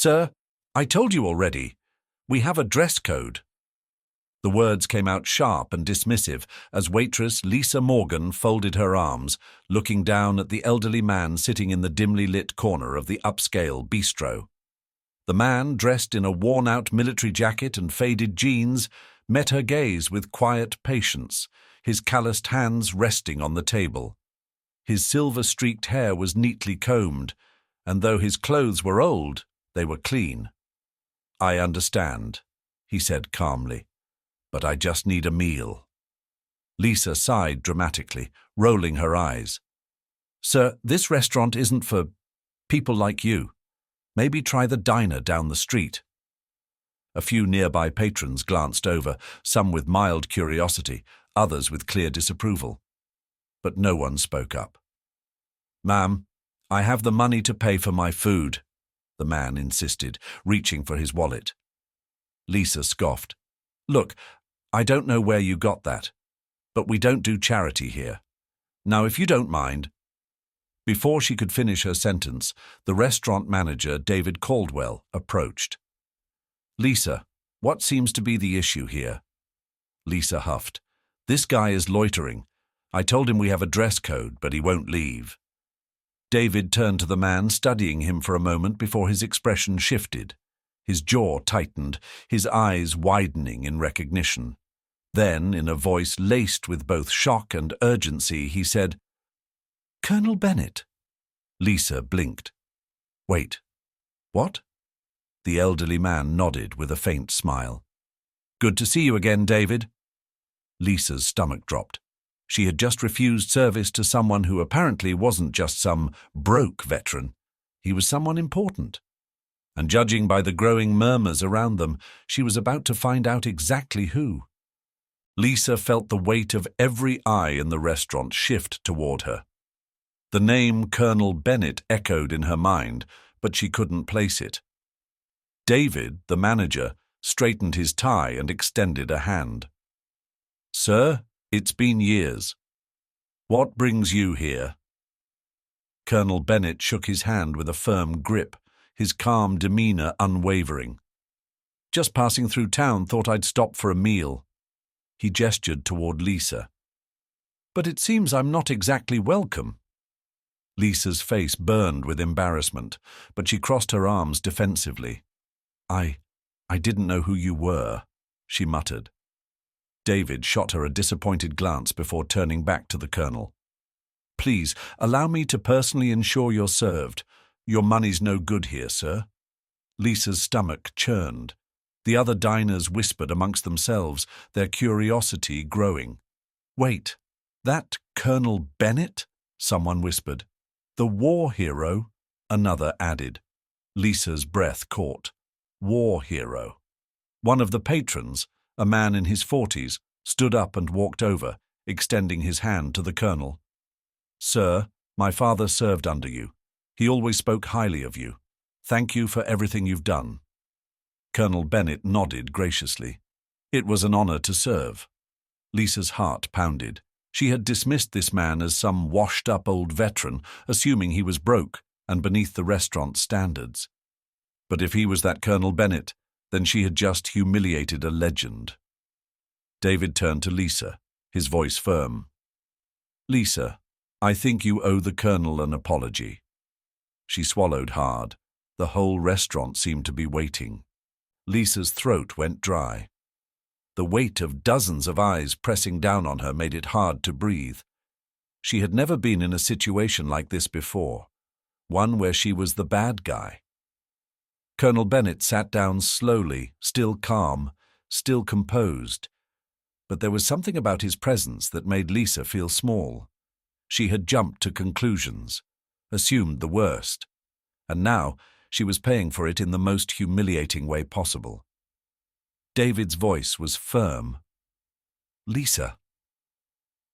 "Sir, I told you already. We have a dress code." The words came out sharp and dismissive as waitress Lisa Morgan folded her arms, looking down at the elderly man sitting in the dimly lit corner of the upscale bistro. The man, dressed in a worn-out military jacket and faded jeans, met her gaze with quiet patience, his calloused hands resting on the table. His silver-streaked hair was neatly combed, and though his clothes were old, they were clean. "I understand," he said calmly, "but I just need a meal." Lisa sighed dramatically, rolling her eyes. "Sir, this restaurant isn't for people like you. Maybe try the diner down the street." A few nearby patrons glanced over, some with mild curiosity, others with clear disapproval. But no one spoke up. "Ma'am, I have the money to pay for my food," the man insisted, reaching for his wallet. Lisa scoffed. "Look, I don't know where you got that, but we don't do charity here. Now, if you don't mind—" Before she could finish her sentence, the restaurant manager, David Caldwell, approached. "Lisa, what seems to be the issue here?" Lisa huffed. "This guy is loitering. I told him we have a dress code, but he won't leave." David turned to the man, studying him for a moment before his expression shifted. His jaw tightened, his eyes widening in recognition. Then, in a voice laced with both shock and urgency, he said, "Colonel Bennett." Lisa blinked. "Wait, what?" The elderly man nodded with a faint smile. "Good to see you again, David." Lisa's stomach dropped. She had just refused service to someone who apparently wasn't just some broke veteran. He was someone important. And judging by the growing murmurs around them, she was about to find out exactly who. Lisa felt the weight of every eye in the restaurant shift toward her. The name Colonel Bennett echoed in her mind, but she couldn't place it. David, the manager, straightened his tie and extended a hand. "Sir, it's been years. What brings you here?" Colonel Bennett shook his hand with a firm grip, his calm demeanor unwavering. "Just passing through town, thought I'd stop for a meal." He gestured toward Lisa. "But it seems I'm not exactly welcome." Lisa's face burned with embarrassment, but she crossed her arms defensively. I didn't know who you were," she muttered. David shot her a disappointed glance before turning back to the colonel. "Please, allow me to personally ensure you're served. Your money's no good here, sir." Lisa's stomach churned. The other diners whispered amongst themselves, their curiosity growing. "Wait, that Colonel Bennett?" someone whispered. "The war hero?" another added. Lisa's breath caught. War hero. One of the patrons, a man in his 40s, stood up and walked over, extending his hand to the colonel. "Sir, my father served under you. He always spoke highly of you. Thank you for everything you've done." Colonel Bennett nodded graciously. It was an honor to serve. Lisa's heart pounded. She had dismissed this man as some washed-up old veteran, assuming he was broke and beneath the restaurant's standards. But if he was that Colonel Bennett, then she had just humiliated a legend. David turned to Lisa, his voice firm. "Lisa, I think you owe the Colonel an apology." She swallowed hard. The whole restaurant seemed to be waiting. Lisa's throat went dry. The weight of dozens of eyes pressing down on her made it hard to breathe. She had never been in a situation like this before, one where she was the bad guy. Colonel Bennett sat down slowly, still calm, still composed. But there was something about his presence that made Lisa feel small. She had jumped to conclusions, assumed the worst, and now she was paying for it in the most humiliating way possible. David's voice was firm. "Lisa."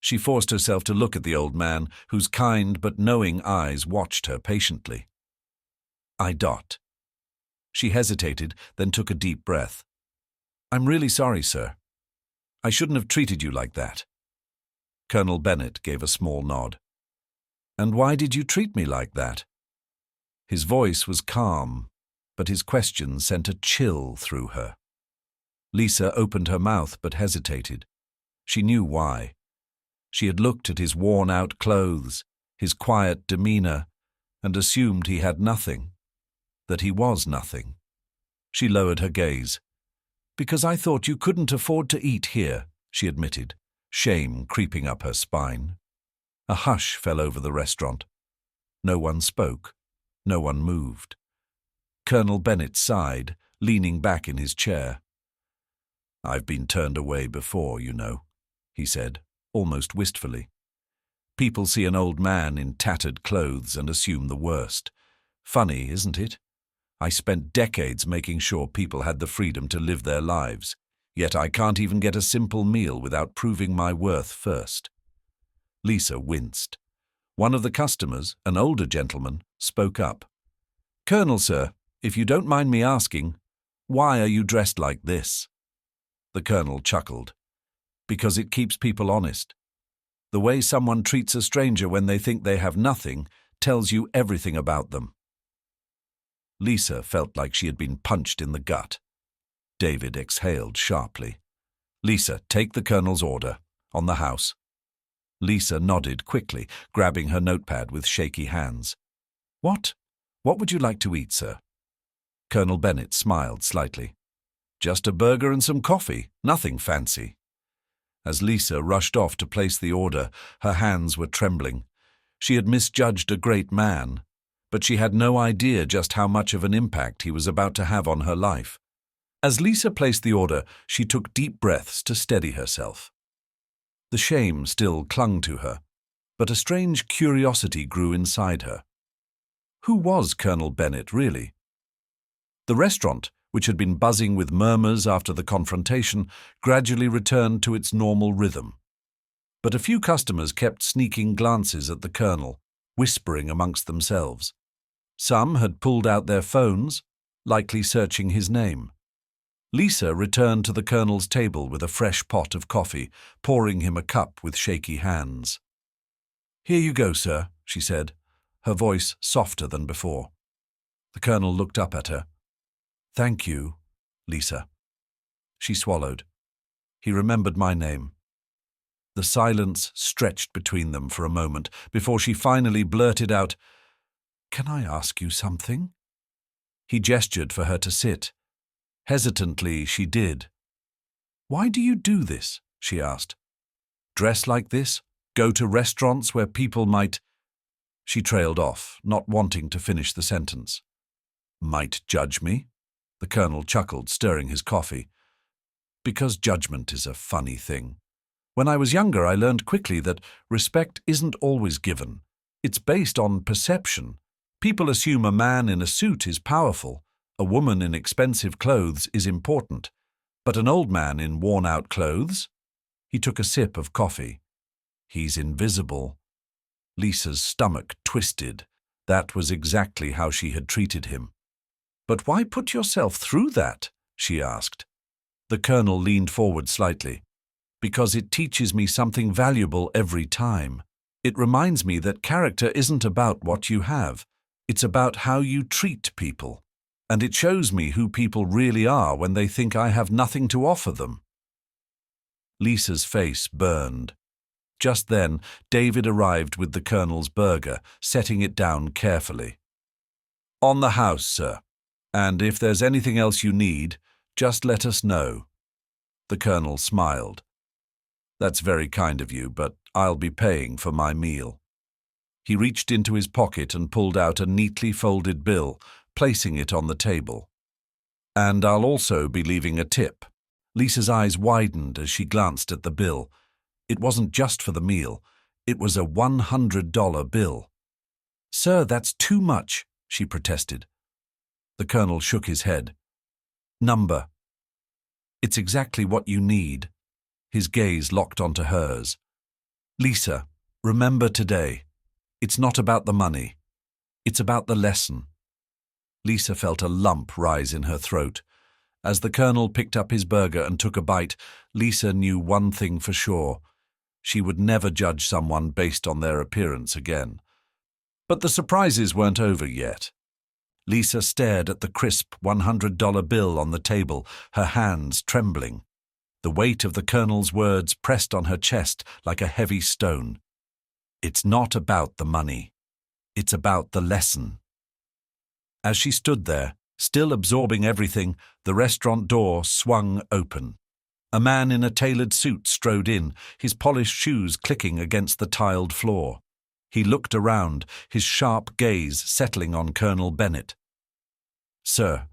She forced herself to look at the old man, whose kind but knowing eyes watched her patiently. "I dot." She hesitated, then took a deep breath. "I'm really sorry, sir. I shouldn't have treated you like that." Colonel Bennett gave a small nod. "And why did you treat me like that?" His voice was calm, but his question sent a chill through her. Lisa opened her mouth but hesitated. She knew why. She had looked at his worn-out clothes, his quiet demeanor, and assumed he had nothing, that he was nothing. She lowered her gaze. "Because I thought you couldn't afford to eat here," she admitted, shame creeping up her spine. A hush fell over the restaurant. No one spoke. No one moved. Colonel Bennett sighed, leaning back in his chair. "I've been turned away before, you know," he said, almost wistfully. "People see an old man in tattered clothes and assume the worst. Funny, isn't it? I spent decades making sure people had the freedom to live their lives, yet I can't even get a simple meal without proving my worth first." Lisa winced. One of the customers, an older gentleman, spoke up. "Colonel, sir, if you don't mind me asking, why are you dressed like this?" The colonel chuckled. "Because it keeps people honest. The way someone treats a stranger when they think they have nothing tells you everything about them." Lisa felt like she had been punched in the gut. David exhaled sharply. "Lisa, take the colonel's order. On the house." Lisa nodded quickly, grabbing her notepad with shaky hands. What would you like to eat, sir?" Colonel Bennett smiled slightly. "Just a burger and some coffee, nothing fancy." As Lisa rushed off to place the order, her hands were trembling. She had misjudged a great man, but she had no idea just how much of an impact he was about to have on her life. As Lisa placed the order, she took deep breaths to steady herself. The shame still clung to her, but a strange curiosity grew inside her. Who was Colonel Bennett, really? The restaurant, which had been buzzing with murmurs after the confrontation, gradually returned to its normal rhythm. But a few customers kept sneaking glances at the colonel, whispering amongst themselves. Some had pulled out their phones, likely searching his name. Lisa returned to the colonel's table with a fresh pot of coffee, pouring him a cup with shaky hands. "Here you go, sir," she said, her voice softer than before. The colonel looked up at her. "Thank you, Lisa." She swallowed. He remembered my name. The silence stretched between them for a moment before she finally blurted out, "Can I ask you something?" He gestured for her to sit. Hesitantly, she did. "Why do you do this?" she asked. "Dress like this? Go to restaurants where people might—" She trailed off, not wanting to finish the sentence. "Might judge me?" The colonel chuckled, stirring his coffee. "Because judgment is a funny thing. When I was younger, I learned quickly that respect isn't always given. It's based on perception. People assume a man in a suit is powerful, a woman in expensive clothes is important, but an old man in worn-out clothes?" He took a sip of coffee. "He's invisible." Lisa's stomach twisted. That was exactly how she had treated him. "But why put yourself through that?" she asked. The colonel leaned forward slightly. "Because it teaches me something valuable every time. It reminds me that character isn't about what you have. It's about how you treat people. And it shows me who people really are when they think I have nothing to offer them." Lisa's face burned. Just then, David arrived with the colonel's burger, setting it down carefully. "On the house, sir. And if there's anything else you need, just let us know." The colonel smiled. "That's very kind of you, but I'll be paying for my meal." He reached into his pocket and pulled out a neatly folded bill, placing it on the table. "And I'll also be leaving a tip." Lisa's eyes widened as she glanced at the bill. It wasn't just for the meal. It was a $100 bill. "Sir, that's too much," she protested. The colonel shook his head. "Number. It's exactly what you need." His gaze locked onto hers. "Lisa, remember today. It's not about the money. It's about the lesson." Lisa felt a lump rise in her throat. As the colonel picked up his burger and took a bite, Lisa knew one thing for sure. She would never judge someone based on their appearance again. But the surprises weren't over yet. Lisa stared at the crisp $100 bill on the table, her hands trembling. The weight of the colonel's words pressed on her chest like a heavy stone. It's not about the money. It's about the lesson. As she stood there, still absorbing everything, the restaurant door swung open. A man in a tailored suit strode in, his polished shoes clicking against the tiled floor. He looked around, his sharp gaze settling on Colonel Bennett. "Sir,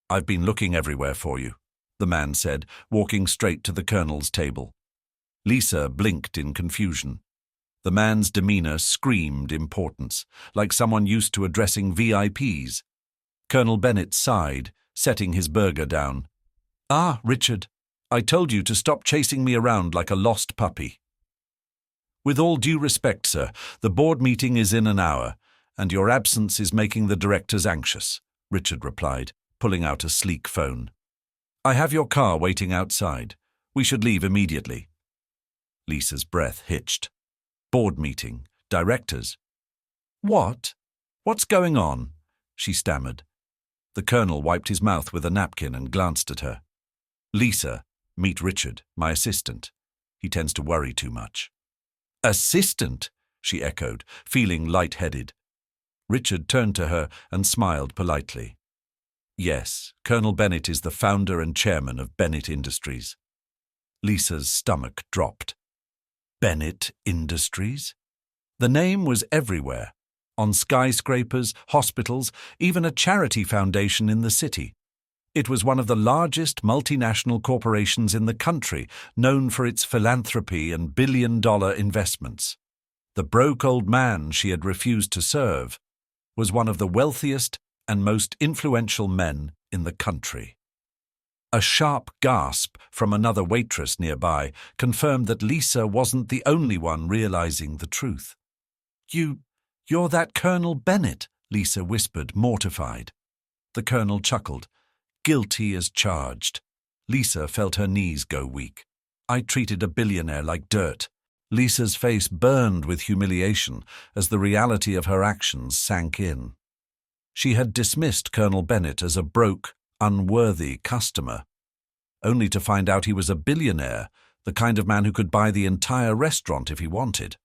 I've been looking everywhere for you," the man said, walking straight to the colonel's table. Lisa blinked in confusion. The man's demeanor screamed importance, like someone used to addressing VIPs. Colonel Bennett sighed, setting his burger down. "Ah, Richard, I told you to stop chasing me around like a lost puppy." "With all due respect, sir, the board meeting is in an hour, and your absence is making the directors anxious," Richard replied, pulling out a sleek phone. "I have your car waiting outside. We should leave immediately." Lisa's breath hitched. Board meeting, directors. "What? What's going on?" she stammered. The colonel wiped his mouth with a napkin and glanced at her. "Lisa, meet Richard, my assistant. He tends to worry too much." "Assistant?" she echoed, feeling light-headed. Richard turned to her and smiled politely. "Yes, Colonel Bennett is the founder and chairman of Bennett Industries." Lisa's stomach dropped. Bennett Industries? The name was everywhere, on skyscrapers, hospitals, even a charity foundation in the city. It was one of the largest multinational corporations in the country, known for its philanthropy and billion-dollar investments. The broke old man she had refused to serve was one of the wealthiest and most influential men in the country. A sharp gasp from another waitress nearby confirmed that Lisa wasn't the only one realizing the truth. You're that Colonel Bennett," Lisa whispered, mortified. The colonel chuckled. "Guilty as charged." Lisa felt her knees go weak. "I treated a billionaire like dirt." Lisa's face burned with humiliation as the reality of her actions sank in. She had dismissed Colonel Bennett as a broke, unworthy customer, only to find out he was a billionaire, the kind of man who could buy the entire restaurant if he wanted.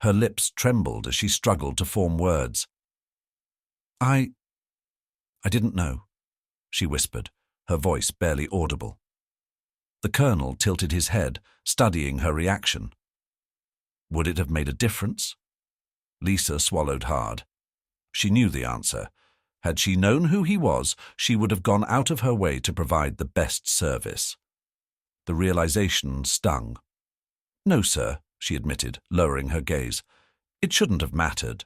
Her lips trembled as she struggled to form words. I didn't know," she whispered, her voice barely audible. The colonel tilted his head, studying her reaction. Would it have made a difference? Lisa swallowed hard. She knew the answer. Had she known who he was, she would have gone out of her way to provide the best service. The realization stung. "No, sir," she admitted, lowering her gaze. "It shouldn't have mattered."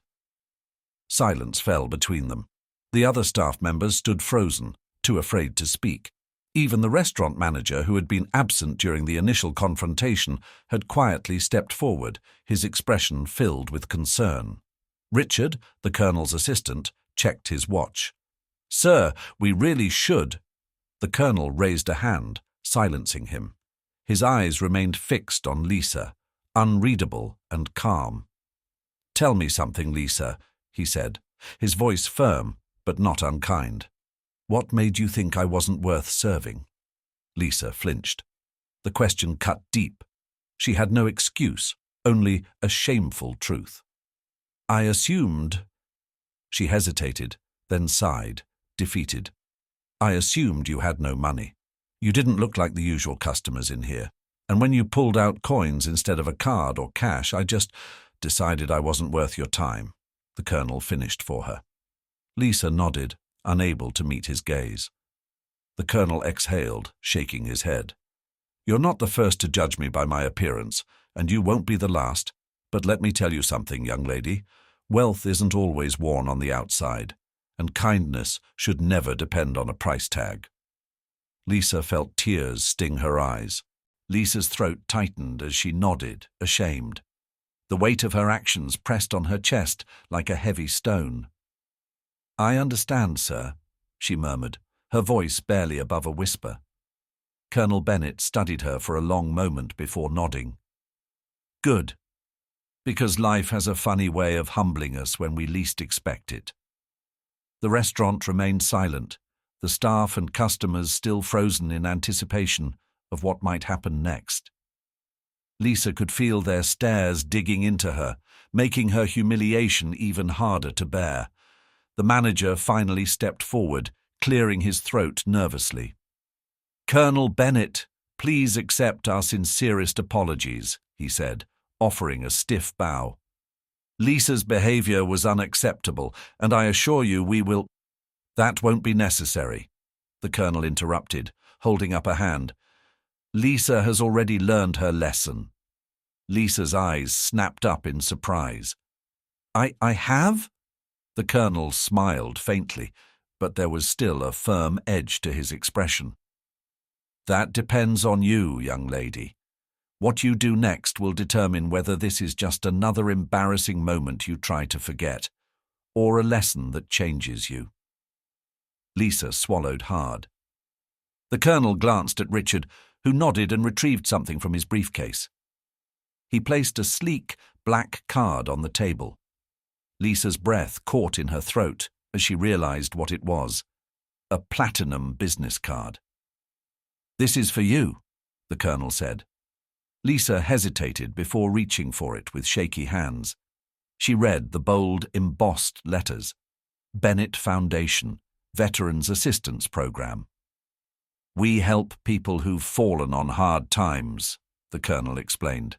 Silence fell between them. The other staff members stood frozen, too afraid to speak. Even the restaurant manager, who had been absent during the initial confrontation, had quietly stepped forward, his expression filled with concern. Richard, the colonel's assistant, checked his watch. "Sir, we really should." The colonel raised a hand, silencing him. His eyes remained fixed on Lisa, unreadable and calm. "Tell me something, Lisa," he said, his voice firm but not unkind. "What made you think I wasn't worth serving?" Lisa flinched. The question cut deep. She had no excuse, only a shameful truth. "I assumed—" She hesitated, then sighed, defeated. "I assumed you had no money. You didn't look like the usual customers in here. And when you pulled out coins instead of a card or cash, I just decided I wasn't worth your time," the colonel finished for her. Lisa nodded, unable to meet his gaze. The colonel exhaled, shaking his head. "You're not the first to judge me by my appearance, and you won't be the last. But let me tell you something, young lady. Wealth isn't always worn on the outside, and kindness should never depend on a price tag." Lisa felt tears sting her eyes. Lisa's throat tightened as she nodded, ashamed. The weight of her actions pressed on her chest like a heavy stone. "I understand, sir," she murmured, her voice barely above a whisper. Colonel Bennett studied her for a long moment before nodding. "Good. Because life has a funny way of humbling us when we least expect it." The restaurant remained silent, the staff and customers still frozen in anticipation of what might happen next. Lisa could feel their stares digging into her, making her humiliation even harder to bear. The manager finally stepped forward, clearing his throat nervously. "Colonel Bennett, please accept our sincerest apologies," he said, offering a stiff bow. "Lisa's behavior was unacceptable, and I assure you we will—" "That won't be necessary," the colonel interrupted, holding up a hand. "Lisa has already learned her lesson." Lisa's eyes snapped up in surprise. I have?" The colonel smiled faintly, but there was still a firm edge to his expression. "That depends on you, young lady. What you do next will determine whether this is just another embarrassing moment you try to forget, or a lesson that changes you." Lisa swallowed hard. The colonel glanced at Richard, who nodded and retrieved something from his briefcase. He placed a sleek, black card on the table. Lisa's breath caught in her throat as she realized what it was. A platinum business card. "This is for you," the colonel said. Lisa hesitated before reaching for it with shaky hands. She read the bold, embossed letters. Bennett Foundation, Veterans Assistance Program. "We help people who've fallen on hard times," the colonel explained.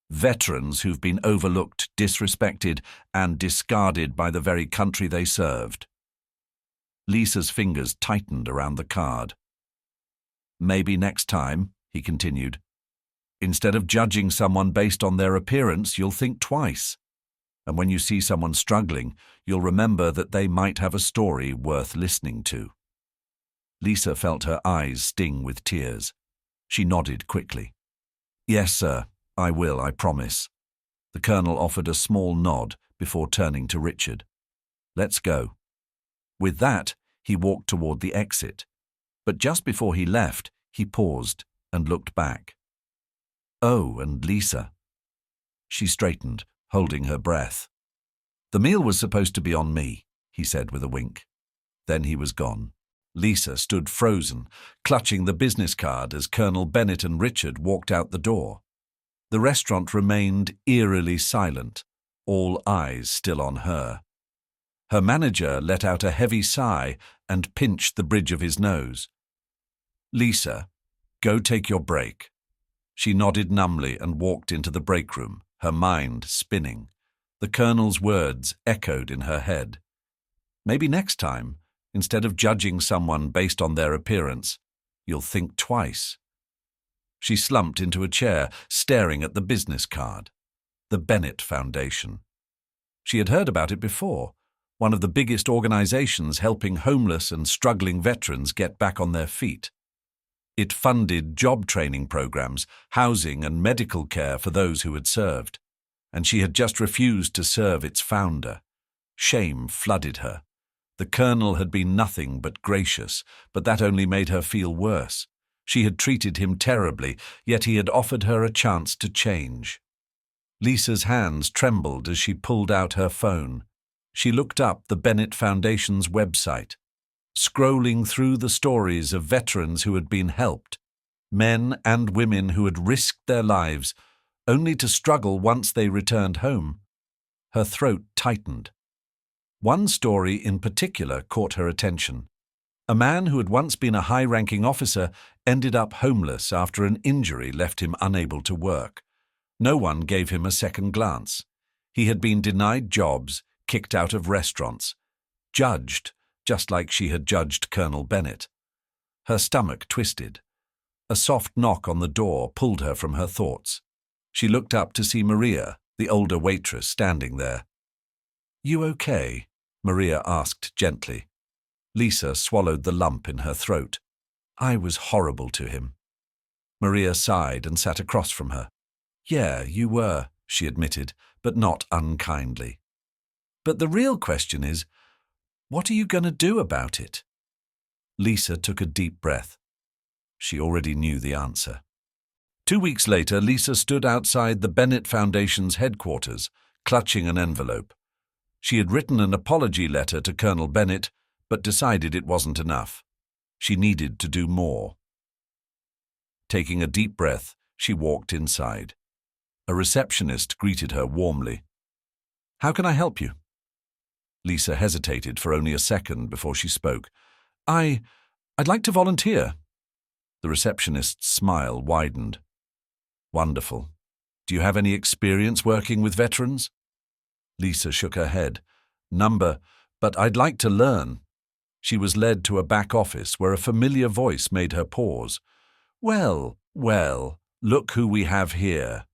"Veterans who've been overlooked, disrespected, and discarded by the very country they served." Lisa's fingers tightened around the card. "Maybe next time," he continued, "instead of judging someone based on their appearance, you'll think twice. And when you see someone struggling, you'll remember that they might have a story worth listening to." Lisa felt her eyes sting with tears. She nodded quickly. "Yes, sir. I will, I promise." The colonel offered a small nod before turning to Richard. "Let's go." With that, he walked toward the exit. But just before he left, he paused and looked back. "Oh, and Lisa." She straightened, holding her breath. "The meal was supposed to be on me," he said with a wink. Then he was gone. Lisa stood frozen, clutching the business card as Colonel Bennett and Richard walked out the door. The restaurant remained eerily silent, all eyes still on her. Her manager let out a heavy sigh and pinched the bridge of his nose. "Lisa, go take your break." She nodded numbly and walked into the break room, her mind spinning. The colonel's words echoed in her head. Maybe next time, instead of judging someone based on their appearance, you'll think twice. She slumped into a chair, staring at the business card. The Bennett Foundation. She had heard about it before, one of the biggest organizations helping homeless and struggling veterans get back on their feet. It funded job training programs, housing and medical care for those who had served, and she had just refused to serve its founder. Shame flooded her. The colonel had been nothing but gracious, but that only made her feel worse. She had treated him terribly, yet he had offered her a chance to change. Lisa's hands trembled as she pulled out her phone. She looked up the Bennett Foundation's website, scrolling through the stories of veterans who had been helped, men and women who had risked their lives, only to struggle once they returned home. Her throat tightened. One story in particular caught her attention. A man who had once been a high-ranking officer ended up homeless after an injury left him unable to work. No one gave him a second glance. He had been denied jobs, kicked out of restaurants, judged, just like she had judged Colonel Bennett. Her stomach twisted. A soft knock on the door pulled her from her thoughts. She looked up to see Maria, the older waitress, standing there. "You okay?" Maria asked gently. Lisa swallowed the lump in her throat. "I was horrible to him." Maria sighed and sat across from her. "Yeah, you were," she admitted, but not unkindly. "But the real question is, what are you going to do about it?" Lisa took a deep breath. She already knew the answer. 2 weeks later, Lisa stood outside the Bennett Foundation's headquarters, clutching an envelope. She had written an apology letter to Colonel Bennett, but decided it wasn't enough. She needed to do more. Taking a deep breath, she walked inside. A receptionist greeted her warmly. "How can I help you?" Lisa hesitated for only a second before she spoke. I'd like to volunteer." The receptionist's smile widened. "Wonderful. Do you have any experience working with veterans?" Lisa shook her head. "Number, but I'd like to learn." She was led to a back office where a familiar voice made her pause. Well, look who we have here."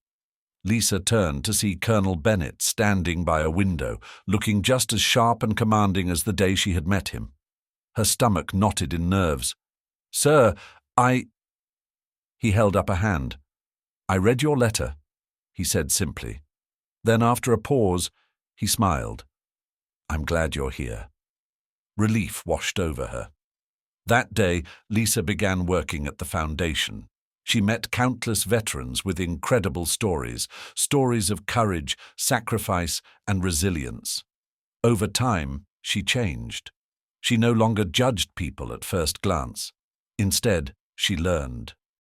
Lisa turned to see Colonel Bennett standing by a window, looking just as sharp and commanding as the day she had met him. Her stomach knotted in nerves. "Sir, He held up a hand. "I read your letter," he said simply. Then, after a pause, he smiled. "I'm glad you're here." Relief washed over her. That day, Lisa began working at the foundation. She met countless veterans with incredible stories of courage, sacrifice, and resilience. Over time, she changed. She no longer judged people at first glance. Instead, she learned.